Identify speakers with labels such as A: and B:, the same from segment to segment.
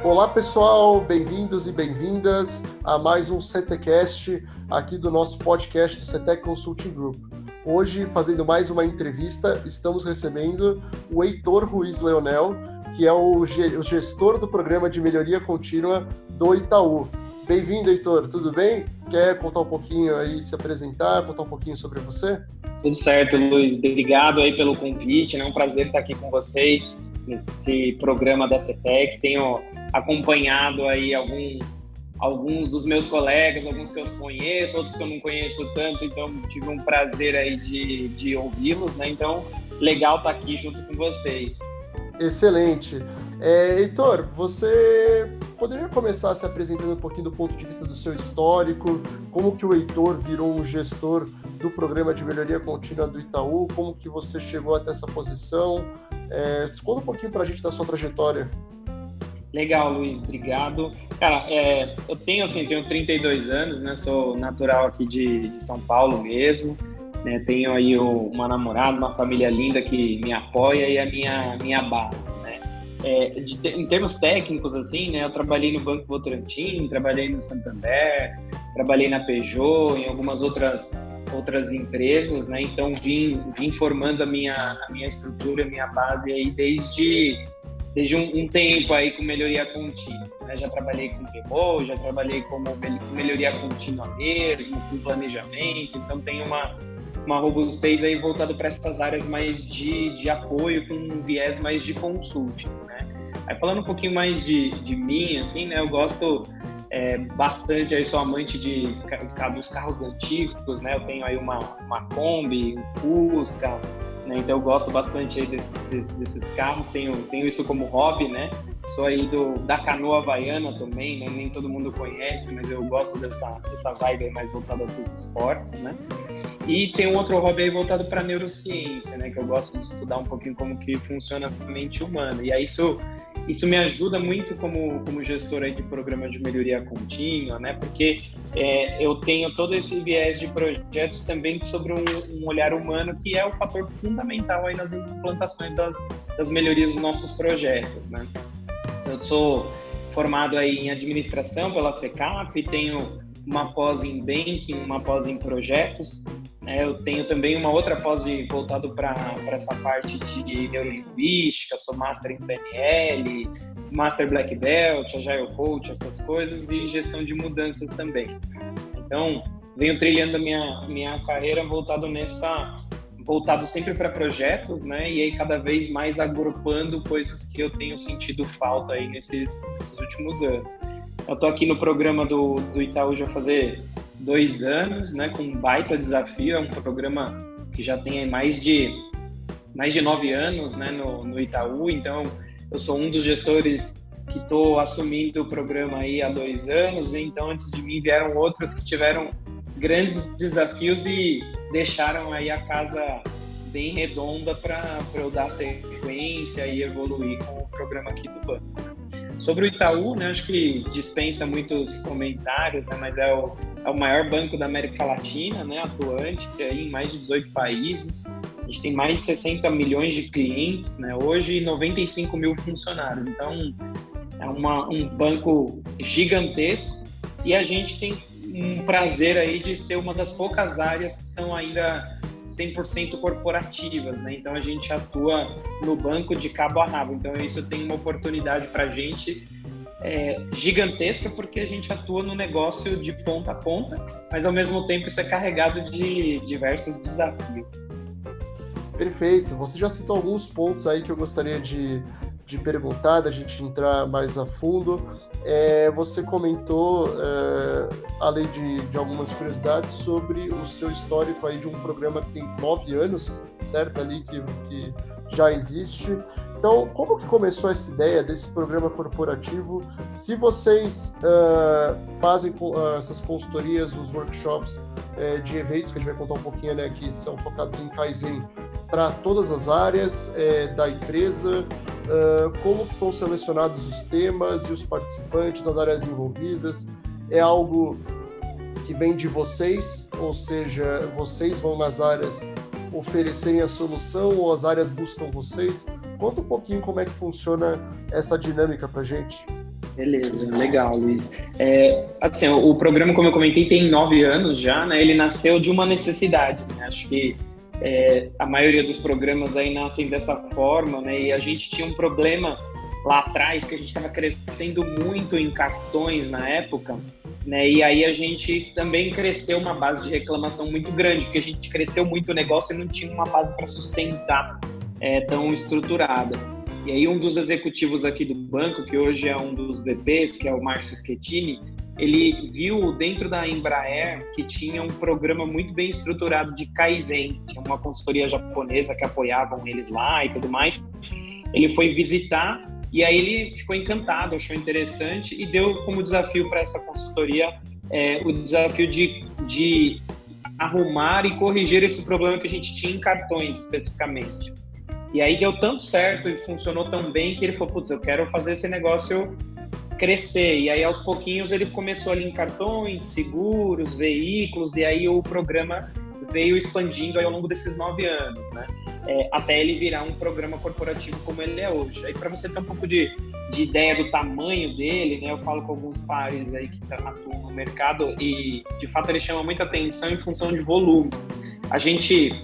A: Olá pessoal, bem-vindos e bem-vindas a mais um CTcast aqui do nosso podcast do CT Consulting Group. Hoje, fazendo mais uma entrevista, estamos recebendo o Heitor Ruiz Leonel, que é o gestor do programa de melhoria contínua do Itaú. Bem-vindo, Heitor, tudo bem? Quer contar um pouquinho aí, se apresentar, contar um pouquinho sobre você?
B: Tudo certo, Luiz. Obrigado aí pelo convite, é um prazer estar aqui com vocês nesse programa da CETEC. Tenho acompanhado aí alguns dos meus colegas, alguns que eu conheço, outros que eu não conheço tanto, então tive um prazer aí de ouvi-los, né? Então, legal estar aqui junto com vocês.
A: Excelente. Heitor, você poderia começar se apresentando um pouquinho do ponto de vista do seu histórico, como que o Heitor virou um gestor do programa de melhoria contínua do Itaú, como que você chegou até essa posição? Conta um pouquinho para a gente da sua trajetória.
B: Legal, Luiz, obrigado. Cara, eu tenho 32 anos, né? Sou natural aqui de São Paulo mesmo, né? Tenho aí uma namorada, uma família linda que me apoia e a minha base, né? Em termos técnicos, assim, né? Eu trabalhei no Banco Votorantim, trabalhei no Santander, trabalhei na Peugeot, em algumas outras empresas, né? Então vim formando a minha estrutura, a minha base aí desde um tempo aí com melhoria contínua, né? Já trabalhei com PMO, já trabalhei com melhoria contínua mesmo, com planejamento, então tem uma robustez aí voltada para essas áreas mais de apoio, com um viés mais de consulting, né? Aí falando um pouquinho mais de mim, assim, né? Eu gosto bastante, aí sou amante dos carros antigos, né? Eu tenho aí uma Kombi, um Fusca, né? Então eu gosto bastante aí desses carros, tenho isso como hobby, né? Sou aí da canoa havaiana também, né? Nem todo mundo conhece, mas eu gosto dessa vibe aí mais voltada para os esportes, né? E tem um outro hobby aí voltado para neurociência, né? Que eu gosto de estudar um pouquinho como que funciona a mente humana. E aí isso me ajuda muito como gestor aí de programa de melhoria contínua, né? Porque eu tenho todo esse viés de projetos também sobre um olhar humano, que é o fator fundamental aí nas implantações das melhorias dos nossos projetos, né? Eu sou formado aí em administração pela FECAP, tenho uma pós em banking, uma pós em projetos. Eu tenho também uma outra pós voltado para essa parte de neurolinguística, sou Master em PNL, Master Black Belt, Agile Coach, essas coisas, e gestão de mudanças também. Então, venho trilhando a minha carreira voltado sempre para projetos, né? E aí cada vez mais agrupando coisas que eu tenho sentido falta aí nesses últimos anos. Eu estou aqui no programa do Itaú já fazer 2 anos, né, com um baita desafio. É um programa que já tem aí mais de 9 anos, né, no Itaú. Então, eu sou um dos gestores que estou assumindo o programa aí há 2 anos. Então, antes de mim vieram outros que tiveram grandes desafios e deixaram aí a casa bem redonda para eu dar sequência e evoluir com o programa aqui do banco. Sobre o Itaú, né, acho que dispensa muitos comentários, né, mas é o maior banco da América Latina, né, atuante aí em mais de 18 países. A gente tem mais de 60 milhões de clientes, né, hoje, e 95 mil funcionários. Então, é um banco gigantesco, e a gente tem um prazer aí de ser uma das poucas áreas que são ainda 100% corporativas, né? Então a gente atua no banco de cabo a rabo. Então isso tem uma oportunidade para a gente gigantesca, porque a gente atua no negócio de ponta a ponta, mas ao mesmo tempo isso é carregado de diversos desafios.
A: Perfeito. Você já citou alguns pontos aí que eu gostaria de perguntar, da gente entrar mais a fundo. Você comentou, além de algumas curiosidades, sobre o seu histórico aí de um programa que tem 9 anos, certo? Ali que já existe. Então, como que começou essa ideia desse programa corporativo? Se vocês fazem essas consultorias, os workshops de eventos, que a gente vai contar um pouquinho, né, que são focados em Kaizen, para todas as áreas da empresa, como que são selecionados os temas e os participantes, as áreas envolvidas? É algo que vem de vocês, ou seja, vocês vão nas áreas oferecerem a solução ou as áreas buscam vocês? Conta um pouquinho como é que funciona essa dinâmica para a gente.
B: Beleza, legal, Luiz. Assim, o programa, como eu comentei, tem 9 anos já, né? Ele nasceu de uma necessidade, né? Acho que a maioria dos programas aí nascem dessa forma, né? E a gente tinha um problema lá atrás, que a gente estava crescendo muito em cartões na época, né? E aí a gente também cresceu uma base de reclamação muito grande, porque a gente cresceu muito o negócio e não tinha uma base para sustentar tão estruturada. E aí um dos executivos aqui do banco, que hoje é um dos VPs, que é o Márcio Schettini, ele viu dentro da Embraer que tinha um programa muito bem estruturado de Kaizen, tinha uma consultoria japonesa que apoiavam eles lá e tudo mais. Ele foi visitar e aí ele ficou encantado, achou interessante e deu como desafio para essa consultoria o desafio de arrumar e corrigir esse problema que a gente tinha em cartões especificamente. E aí deu tanto certo e funcionou tão bem que ele falou, putz, eu quero fazer esse negócio crescer. E aí aos pouquinhos ele começou ali em cartões, seguros, veículos, e aí o programa veio expandindo aí ao longo desses 9 anos, né? Até ele virar um programa corporativo como ele é hoje. Aí para você ter um pouco de ideia do tamanho dele, né? Eu falo com alguns pares aí que atuam no mercado e de fato ele chama muita atenção em função de volume. A gente,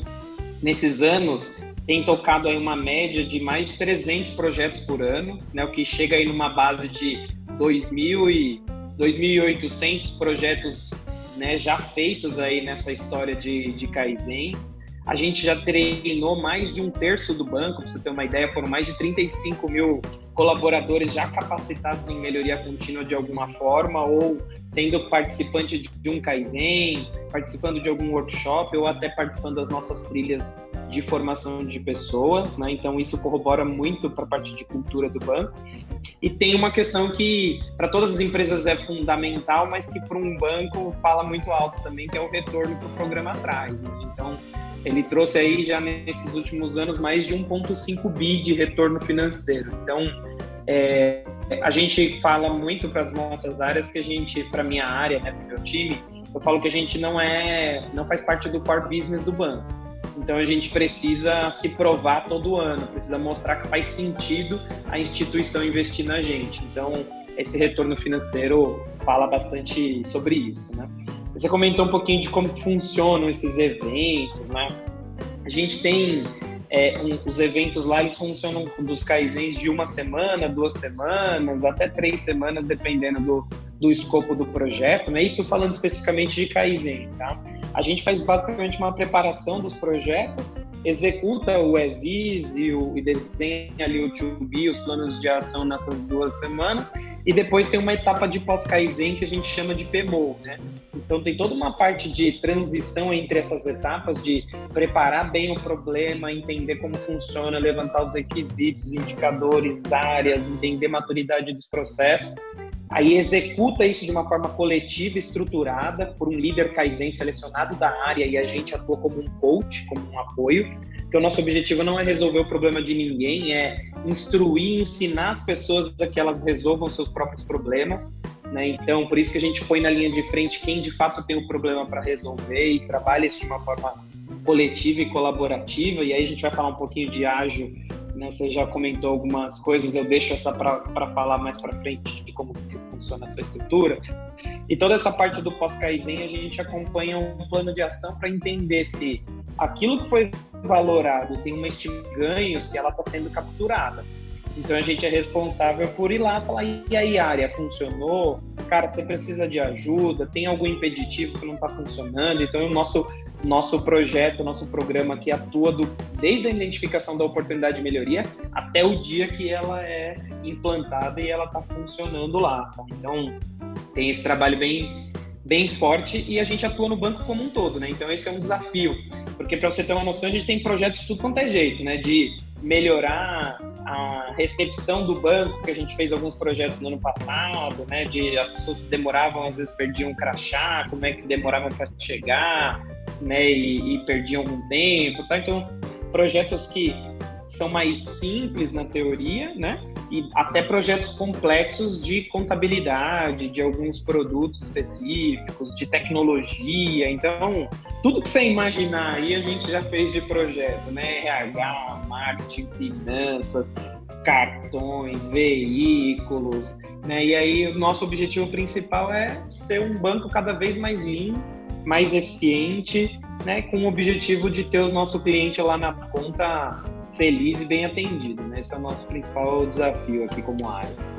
B: nesses anos, tem tocado aí uma média de mais de 300 projetos por ano, né? O que chega aí numa base de 2.800 projetos, né, já feitos aí nessa história de Kaizens. A gente já treinou mais de 1/3 do banco, para você ter uma ideia, foram mais de 35 mil colaboradores já capacitados em melhoria contínua de alguma forma, ou sendo participante de um Kaizen, participando de algum workshop, ou até participando das nossas trilhas de formação de pessoas, né? Então isso corrobora muito para a parte de cultura do banco. E tem uma questão que para todas as empresas é fundamental, mas que para um banco fala muito alto também, que é o retorno que o programa traz, né? Então ele trouxe aí já nesses últimos anos mais de 1,5 bi de retorno financeiro. Então, a gente fala muito para as nossas áreas que a gente, para minha área, né, para o meu time, eu falo que a gente não faz parte do core business do banco. Então, a gente precisa se provar todo ano, precisa mostrar que faz sentido a instituição investir na gente. Então, esse retorno financeiro fala bastante sobre isso, né? Você comentou um pouquinho de como funcionam esses eventos, né? A gente tem os eventos lá, eles funcionam dos Kaizens de 1 semana, 2 semanas, até 3 semanas, dependendo do escopo do projeto, né? Isso falando especificamente de Kaizen, tá? A gente faz basicamente uma preparação dos projetos, executa o as-is e desenha ali o to-be, os planos de ação nessas 2 semanas, e depois tem uma etapa de pós-Kaizen que a gente chama de PMO, né? Então tem toda uma parte de transição entre essas etapas, de preparar bem o problema, entender como funciona, levantar os requisitos, indicadores, áreas, entender a maturidade dos processos. Aí executa isso de uma forma coletiva, estruturada, por um líder Kaizen selecionado da área, e a gente atua como um coach, como um apoio, porque o nosso objetivo não é resolver o problema de ninguém, é instruir, ensinar as pessoas a que elas resolvam seus próprios problemas, né? Então, por isso que a gente põe na linha de frente quem de fato tem o problema para resolver e trabalha isso de uma forma coletiva e colaborativa. E aí a gente vai falar um pouquinho de ágil, né? Você já comentou algumas coisas, eu deixo essa para falar mais para frente de como que funciona essa estrutura. E toda essa parte do pós-Kaizen a gente acompanha um plano de ação para entender se aquilo que foi valorado tem uma estima de ganho, se ela está sendo capturada. Então a gente é responsável por ir lá e falar, e aí, área, funcionou? Cara, você precisa de ajuda? Tem algum impeditivo que não está funcionando? Então o nosso projeto, nosso programa aqui atua desde a identificação da oportunidade de melhoria até o dia que ela é implantada e ela está funcionando lá, tá? Então tem esse trabalho bem forte e a gente atua no banco como um todo, né? Então esse é um desafio, porque para você ter uma noção, a gente tem projetos de tudo quanto é jeito, né? De melhorar a recepção do banco, que a gente fez alguns projetos no ano passado, né? De as pessoas que demoravam, às vezes perdiam um crachá, como é que demoravam para chegar, né? E perdiam algum tempo, tá? Então, projetos que são mais simples na teoria, né? E até projetos complexos de contabilidade, de alguns produtos específicos, de tecnologia. Então, tudo que você imaginar aí a gente já fez de projeto, né? RH, marketing, finanças, cartões, veículos, né? E aí o nosso objetivo principal é ser um banco cada vez mais limpo, mais eficiente, né? Com o objetivo de ter o nosso cliente lá na ponta feliz e bem atendido, né? Esse é o nosso principal desafio aqui como área.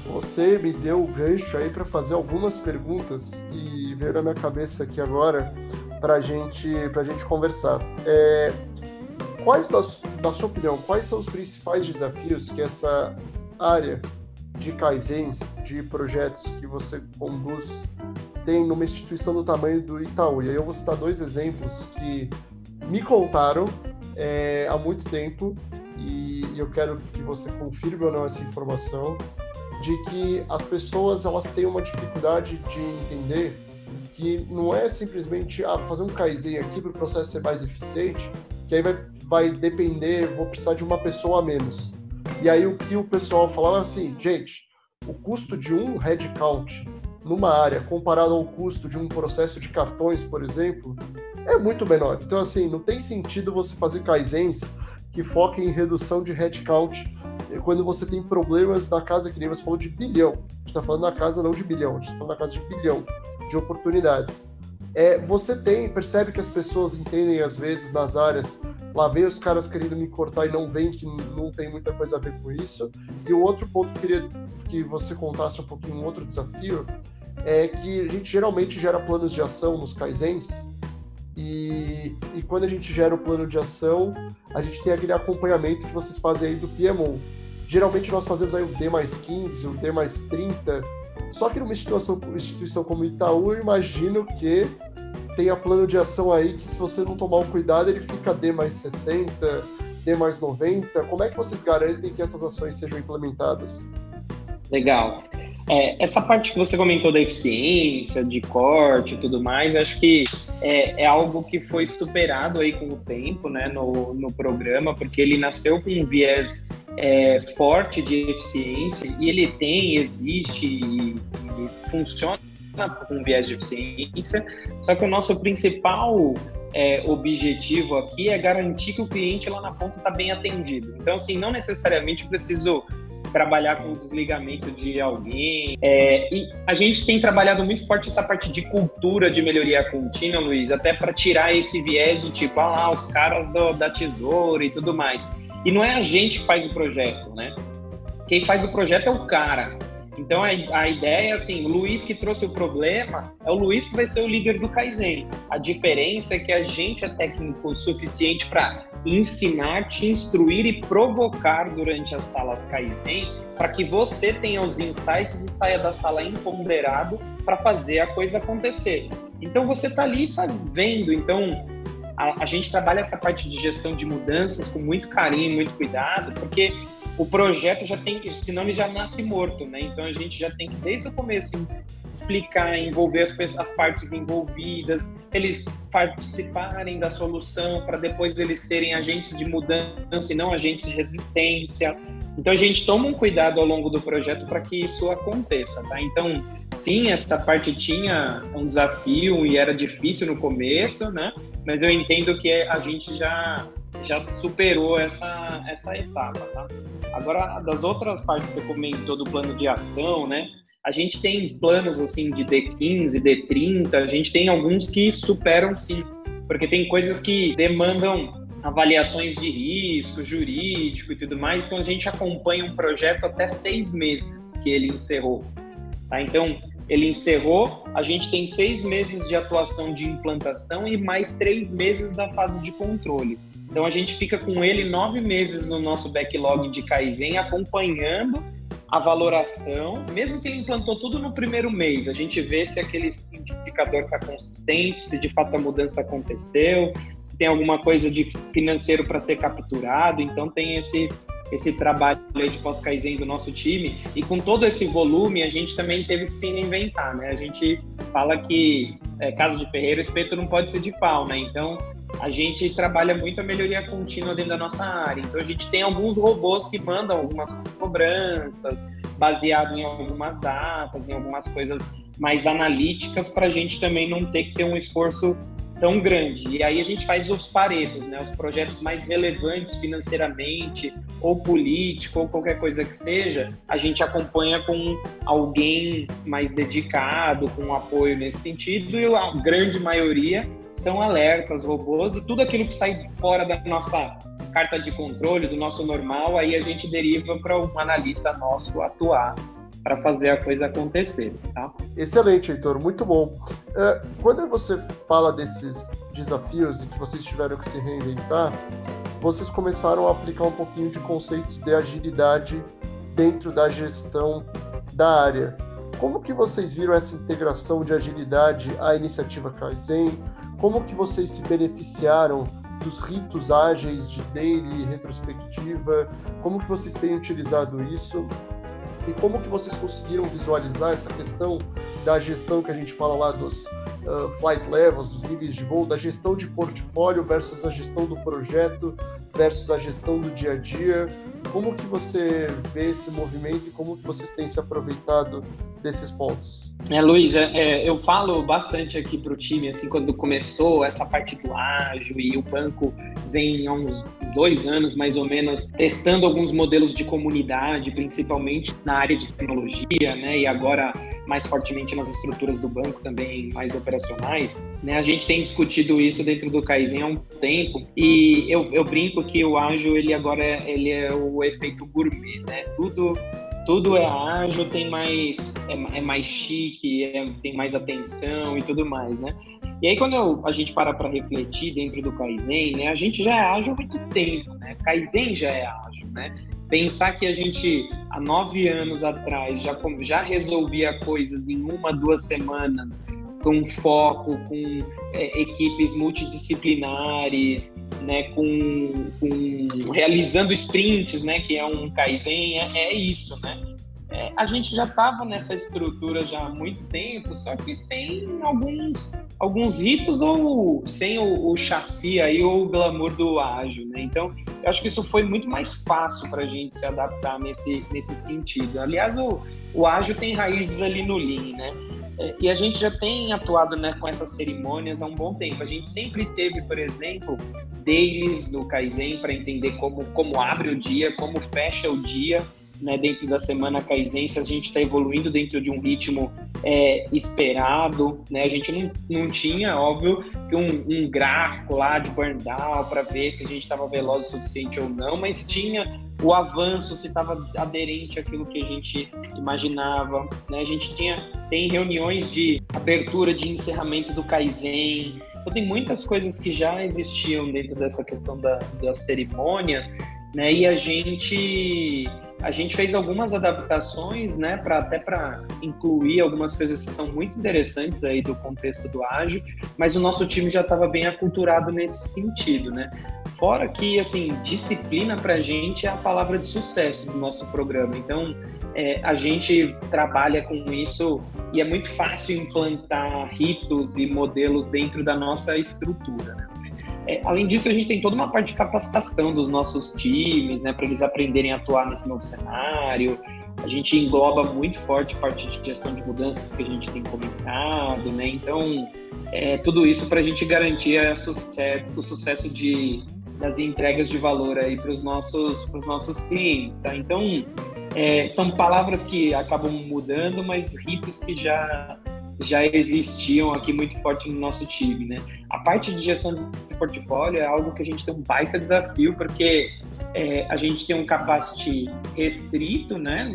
A: Você me deu o gancho aí para fazer algumas perguntas e veio na minha cabeça aqui agora para a gente conversar. Da sua opinião, quais são os principais desafios que essa área de Kaizens, de projetos que você conduz, tem numa instituição do tamanho do Itaú? E aí eu vou citar 2 exemplos que me contaram há muito tempo e eu quero que você confirme ou não essa informação, de que as pessoas elas têm uma dificuldade de entender que não é simplesmente fazer um Kaizen aqui para o processo ser mais eficiente, que aí vai depender, vou precisar de uma pessoa a menos. E aí o que o pessoal falava assim, gente, o custo de um headcount numa área comparado ao custo de um processo de cartões, por exemplo, é muito menor. Então, assim, não tem sentido você fazer Kaizens que foquem em redução de headcount quando você tem problemas da casa, que nem você falou, de bilhão. A gente está falando da casa não de bilhão, a gente está falando da casa de bilhão de oportunidades. Você percebe que as pessoas entendem, às vezes, nas áreas, lá vem os caras querendo me cortar e não veem que não tem muita coisa a ver com isso. E o outro ponto que eu queria que você contasse um pouquinho, um outro desafio, é que a gente geralmente gera planos de ação nos Kaizens, e quando a gente gera o plano de ação, a gente tem aquele acompanhamento que vocês fazem aí do PMO. Geralmente nós fazemos aí o D+15, o D+30, só que numa instituição como Itaú, eu imagino que tenha plano de ação aí que, se você não tomar um cuidado, ele fica D+60, D+90. Como é que vocês garantem que essas ações sejam implementadas?
B: Legal. Essa parte que você comentou da eficiência, de corte e tudo mais, acho que é algo que foi superado aí com o tempo, né, no programa, porque ele nasceu com um viés forte de eficiência e ele existe e funciona com um viés de eficiência, só que o nosso principal objetivo aqui é garantir que o cliente lá na ponta está bem atendido. Então, assim, não necessariamente eu preciso trabalhar com o desligamento de alguém. E a gente tem trabalhado muito forte essa parte de cultura de melhoria contínua, Luiz, até para tirar esse viés de tipo, os caras da tesoura e tudo mais. E não é a gente que faz o projeto, né? Quem faz o projeto é o cara. Então a ideia é assim, o Luiz que trouxe o problema, é o Luiz que vai ser o líder do Kaizen. A diferença é que a gente é técnico o suficiente para ensinar, te instruir e provocar durante as salas Kaizen, para que você tenha os insights e saia da sala empoderado para fazer a coisa acontecer. Então você está ali vendo. Então a gente trabalha essa parte de gestão de mudanças com muito carinho, muito cuidado, porque o projeto já tem, senão ele já nasce morto, né? Então a gente já tem que, desde o começo, explicar, envolver as partes envolvidas, eles participarem da solução para depois eles serem agentes de mudança e não agentes de resistência. Então a gente toma um cuidado ao longo do projeto para que isso aconteça, tá? Então, sim, essa parte tinha um desafio e era difícil no começo, né? Mas eu entendo que a gente já superou essa etapa, tá? Agora, das outras partes que você comentou do plano de ação, né? A gente tem planos, assim, de D15, D30, a gente tem alguns que superam, sim, porque tem coisas que demandam avaliações de risco, jurídico e tudo mais, então a gente acompanha um projeto até 6 meses que ele encerrou, tá? Então, ele encerrou, a gente tem 6 meses de atuação de implantação e mais 3 meses da fase de controle. Então, a gente fica com ele 9 meses no nosso backlog de Kaizen, acompanhando a valoração, mesmo que ele implantou tudo no primeiro mês, a gente vê se aquele indicador está consistente, se de fato a mudança aconteceu, se tem alguma coisa de financeiro para ser capturado. Então, tem esse trabalho aí de pós-Kaizen do nosso time, e com todo esse volume a gente também teve que se reinventar, né? A gente fala que casa de ferreiro, espeto não pode ser de pau, né? Então a gente trabalha muito a melhoria contínua dentro da nossa área. Então a gente tem alguns robôs que mandam algumas cobranças baseado em algumas datas, em algumas coisas mais analíticas, para a gente também não ter que ter um esforço tão grande. E aí a gente faz os paretos, né? Os projetos mais relevantes financeiramente, ou político, ou qualquer coisa que seja, a gente acompanha com alguém mais dedicado, com apoio nesse sentido, e a grande maioria são alertas, robôs, e tudo aquilo que sai fora da nossa carta de controle, do nosso normal, aí a gente deriva para um analista nosso atuar para fazer a coisa acontecer, tá?
A: Excelente, Heitor, muito bom. Quando você fala desses desafios e que vocês tiveram que se reinventar, vocês começaram a aplicar um pouquinho de conceitos de agilidade dentro da gestão da área. Como que vocês viram essa integração de agilidade à iniciativa Kaizen? Como que vocês se beneficiaram dos ritos ágeis de daily, retrospectiva? Como que vocês têm utilizado isso? E como que vocês conseguiram visualizar essa questão da gestão que a gente fala lá dos flight levels, dos níveis de voo, da gestão de portfólio versus a gestão do projeto versus a gestão do dia a dia? Como que você vê esse movimento e como que vocês têm se aproveitado desses pontos?
B: Luiz, eu falo bastante aqui para o time, assim, quando começou essa parte do ágil e o banco vem há uns 2 anos, mais ou menos, testando alguns modelos de comunidade, principalmente na área de tecnologia, né, e agora mais fortemente nas estruturas do banco também mais operacionais, né, a gente tem discutido isso dentro do Kaizen há um tempo, e eu brinco que o ágil, ele agora ele é o efeito gourmet, né, tudo é ágil, tem mais, é mais chique, tem mais atenção e tudo mais, né? E aí, quando a gente para refletir dentro do Kaizen, né, a gente já é ágil há muito tempo, né? Kaizen já é ágil, né? Pensar que a gente, há 9 anos atrás, já resolvia coisas em 1, 2 semanas, com foco, com equipes multidisciplinares, né, realizando sprints, né, que é um Kaizen, é isso, né? A gente já estava nessa estrutura já há muito tempo, só que sem alguns ritos ou sem o chassi aí, ou o glamour do ágil, né? Então, eu acho que isso foi muito mais fácil para a gente se adaptar nesse sentido. Aliás, o ágil tem raízes ali no Lean, né? E a gente já tem atuado, né, com essas cerimônias há um bom tempo. A gente sempre teve, por exemplo, dailies do Kaizen para entender como abre o dia, como fecha o dia, né, dentro da semana Kaizen, se a gente está evoluindo dentro de um ritmo esperado, né? A gente não tinha, óbvio, que um gráfico lá de burn down para ver se a gente estava veloz o suficiente ou não, mas tinha o avanço, se estava aderente àquilo que a gente imaginava, né? A gente tem reuniões de abertura, de encerramento do Kaizen. Então, tem muitas coisas que já existiam dentro dessa questão das cerimônias, né? E a gente fez algumas adaptações, né, até para incluir algumas coisas que são muito interessantes aí do contexto do ágil, mas o nosso time já estava bem aculturado nesse sentido, né? Fora que, assim, disciplina para a gente é a palavra de sucesso do nosso programa. Então, a gente trabalha com isso e é muito fácil implantar ritos e modelos dentro da nossa estrutura, né? Além disso, a gente tem toda uma parte de capacitação dos nossos times, né, para eles aprenderem a atuar nesse novo cenário. A gente engloba muito forte a parte de gestão de mudanças que a gente tem comentado, né? Então, tudo isso para a gente garantir o sucesso das entregas de valor aí para os nossos clientes, tá? Então, são palavras que acabam mudando, mas ritos que já existiam aqui muito forte no nosso time, né? A parte de gestão de portfólio é algo que a gente tem um baita desafio, porque a gente tem um capacity restrito, né?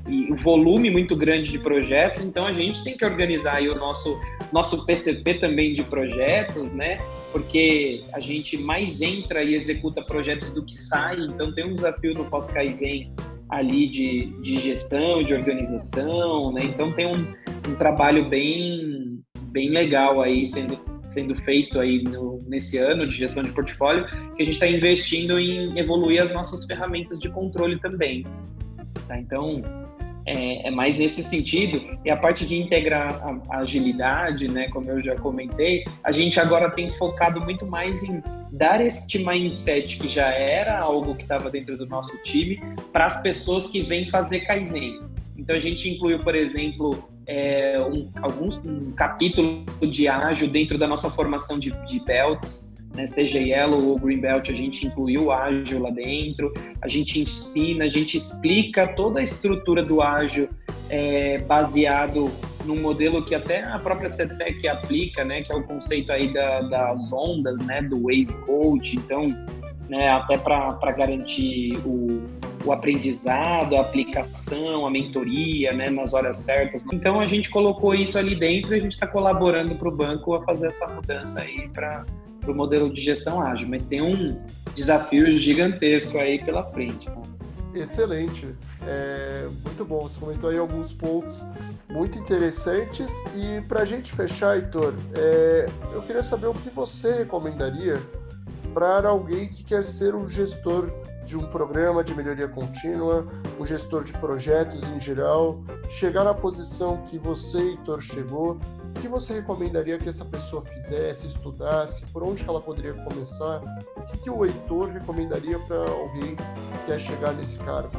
B: E um volume muito grande de projetos, então a gente tem que organizar aí o nosso PCP também de projetos, né? Porque a gente mais entra e executa projetos do que sai, então tem um desafio no pós-Kaizen ali de gestão, de organização, né? Então tem um trabalho bem legal aí sendo feito aí nesse ano de gestão de portfólio, que a gente está investindo em evoluir as nossas ferramentas de controle também, tá? Então, é mais nesse sentido. E a parte de integrar a agilidade, né, como eu já comentei, a gente agora tem focado muito mais em dar este mindset que já era algo que estava dentro do nosso time para as pessoas que vêm fazer Kaizen. Então, a gente incluiu, por exemplo, um capítulo de ágil dentro da nossa formação de belts, né? Seja Yellow ou Green Belt, a gente incluiu o ágil lá dentro, a gente ensina, a gente explica toda a estrutura do ágil baseado num modelo que até a própria CETEC aplica, né? Que é o conceito aí das ondas, né? Do Wave Coach. Então, né? Até para garantir o aprendizado, a aplicação, a mentoria, né, nas horas certas. Então, a gente colocou isso ali dentro e a gente está colaborando para o banco a fazer essa mudança aí para o modelo de gestão ágil. Mas tem um desafio gigantesco aí pela frente. Né?
A: Excelente. Muito bom. Você comentou aí alguns pontos muito interessantes. E para a gente fechar, Heitor, eu queria saber o que você recomendaria para alguém que quer ser um gestor de um programa de melhoria contínua, um gestor de projetos em geral, chegar na posição que você, Heitor, chegou. O que você recomendaria que essa pessoa fizesse, estudasse, por onde que ela poderia começar? O que o Heitor recomendaria para alguém que quer chegar nesse cargo?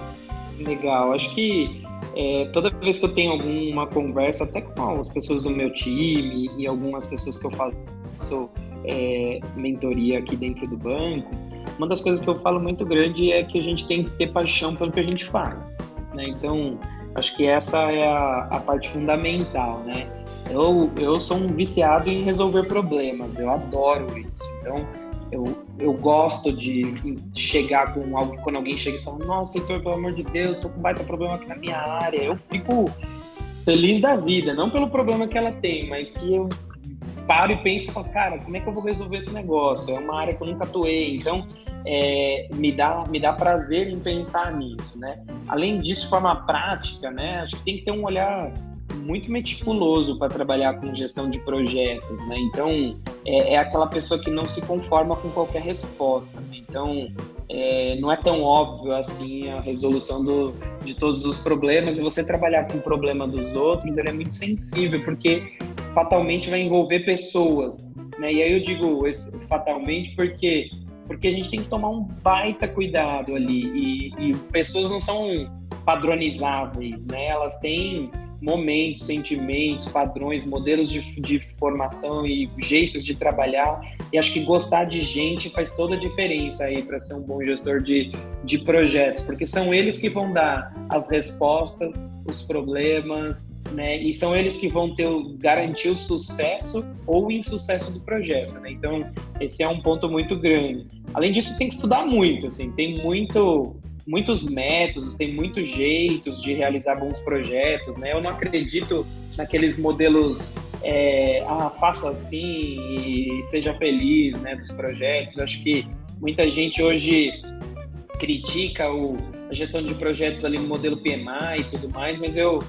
B: Legal, acho que toda vez que eu tenho alguma conversa, até com as pessoas do meu time e algumas pessoas que eu faço mentoria aqui dentro do banco, uma das coisas que eu falo muito grande é que a gente tem que ter paixão pelo que a gente faz, né? Então, acho que essa é a parte fundamental, né? Eu sou um viciado em resolver problemas, eu adoro isso. Então, eu gosto de chegar com algo, quando alguém chega e fala, nossa, Heitor, pelo amor de Deus, tô com um baita problema aqui na minha área. Eu fico feliz da vida, não pelo problema que ela tem, mas que eu paro e penso, cara, como é que eu vou resolver esse negócio? É uma área que eu nunca atuei, então me dá prazer em pensar nisso, né? Além disso, de forma prática, né? Acho que tem que ter um olhar muito meticuloso para trabalhar com gestão de projetos, né? Então, é aquela pessoa que não se conforma com qualquer resposta, né? Então, não é tão óbvio assim a resolução de todos os problemas, e você trabalhar com o problema dos outros, ele é muito sensível, porque fatalmente vai envolver pessoas, né? E aí eu digo fatalmente porque a gente tem que tomar um baita cuidado ali, e pessoas não são padronizáveis, né? Elas têm momentos, sentimentos, padrões, modelos de formação e jeitos de trabalhar, e acho que gostar de gente faz toda a diferença aí para ser um bom gestor de projetos, porque são eles que vão dar as respostas, os problemas, né? E são eles que vão garantir o sucesso ou o insucesso do projeto, né? Então, esse é um ponto muito grande. Além disso, tem que estudar muito, assim, tem muitos métodos, tem muitos jeitos de realizar bons projetos, né? Eu não acredito naqueles modelos faça assim e seja feliz, né, dos projetos. Eu acho que muita gente hoje critica a gestão de projetos ali no modelo PMI e tudo mais, mas eu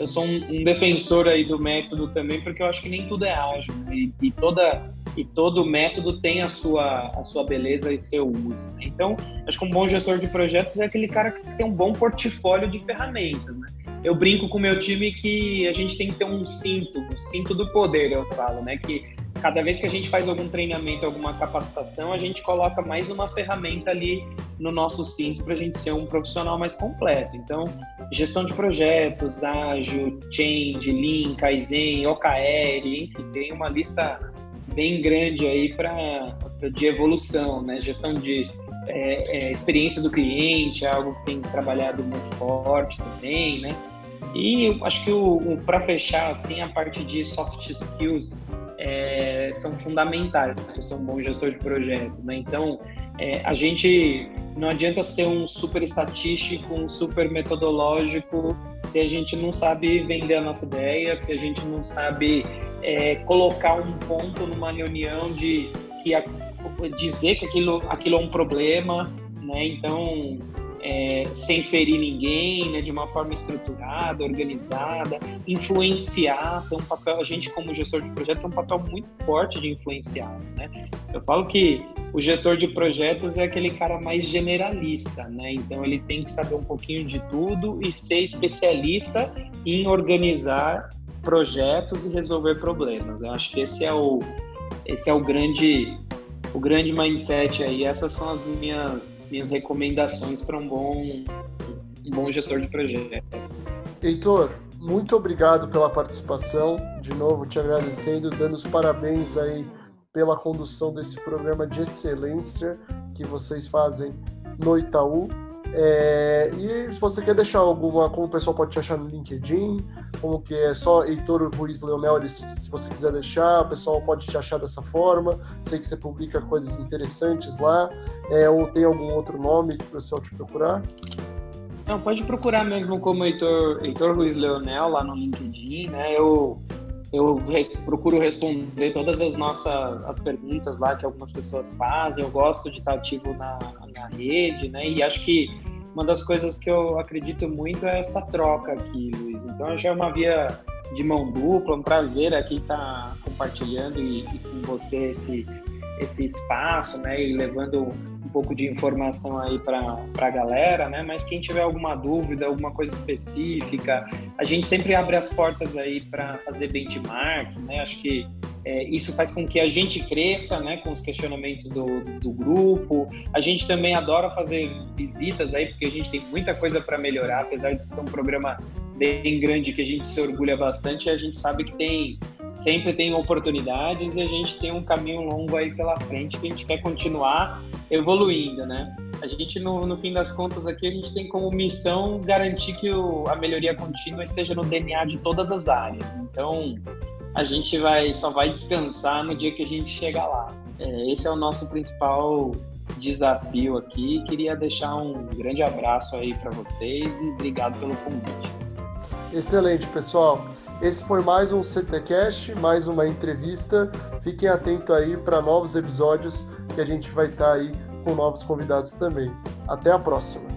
B: sou um defensor aí do método também, porque eu acho que nem tudo é ágil, né? E todo método tem a sua beleza e seu uso, né? Então, acho que um bom gestor de projetos é aquele cara que tem um bom portfólio de ferramentas, né? Eu brinco com o meu time que a gente tem que ter um cinto do poder, eu falo, né? Que cada vez que a gente faz algum treinamento, alguma capacitação, a gente coloca mais uma ferramenta ali no nosso cinto para a gente ser um profissional mais completo. Então, gestão de projetos, ágil, change, lean, kaizen, OKR, enfim, tem uma lista bem grande aí de evolução, né? Gestão de experiência do cliente, é algo que tem trabalhado muito forte também, né? E eu acho que para fechar, assim, a parte de soft skills são fundamentais para ser um bom gestor de projetos, né? Então, a gente não adianta ser um super estatístico, um super metodológico, se a gente não sabe vender a nossa ideia, se a gente não sabe colocar um ponto numa reunião dizer que aquilo é um problema, né? Então, sem ferir ninguém, né? De uma forma estruturada, organizada, influenciar, tem um papel, a gente como gestor de projeto tem um papel muito forte de influenciar, né? Eu falo que o gestor de projetos é aquele cara mais generalista, né? Então ele tem que saber um pouquinho de tudo e ser especialista em organizar projetos e resolver problemas. Eu acho que esse é o grande mindset aí. Essas são as minhas recomendações para um bom gestor de projetos.
A: Heitor, muito obrigado pela participação, de novo te agradecendo, dando os parabéns aí pela condução desse programa de excelência que vocês fazem no Itaú. E se você quer deixar alguma, como o pessoal pode te achar no LinkedIn, como que é só Heitor Ruiz Leonel, se você quiser deixar, o pessoal pode te achar dessa forma. Sei que você publica coisas interessantes lá, ou tem algum outro nome que o pessoal te procurar?
B: Não, pode procurar mesmo como Heitor Ruiz Leonel lá no LinkedIn, né? Eu procuro responder todas as perguntas lá que algumas pessoas fazem. Eu gosto de estar ativo na rede, né? E acho que uma das coisas que eu acredito muito é essa troca aqui, Luiz. Então, acho que é uma via de mão dupla, um prazer aqui estar compartilhando e com você esse espaço, né? E levando um pouco de informação aí para a galera, né? Mas quem tiver alguma dúvida, alguma coisa específica, a gente sempre abre as portas aí para fazer benchmarks, né? Acho que isso faz com que a gente cresça, né? Com os questionamentos do grupo. A gente também adora fazer visitas aí, porque a gente tem muita coisa para melhorar, apesar de ser um programa bem grande que a gente se orgulha bastante, a gente sabe que sempre tem oportunidades e a gente tem um caminho longo aí pela frente que a gente quer continuar evoluindo, né? A gente, no fim das contas aqui, a gente tem como missão garantir que a melhoria contínua esteja no DNA de todas as áreas. Então, a gente só vai descansar no dia que a gente chegar lá. Esse é o nosso principal desafio aqui. Queria deixar um grande abraço aí para vocês e obrigado pelo convite.
A: Excelente, pessoal. Esse foi mais um CTcast, mais uma entrevista. Fiquem atentos aí para novos episódios que a gente vai estar aí com novos convidados também. Até a próxima.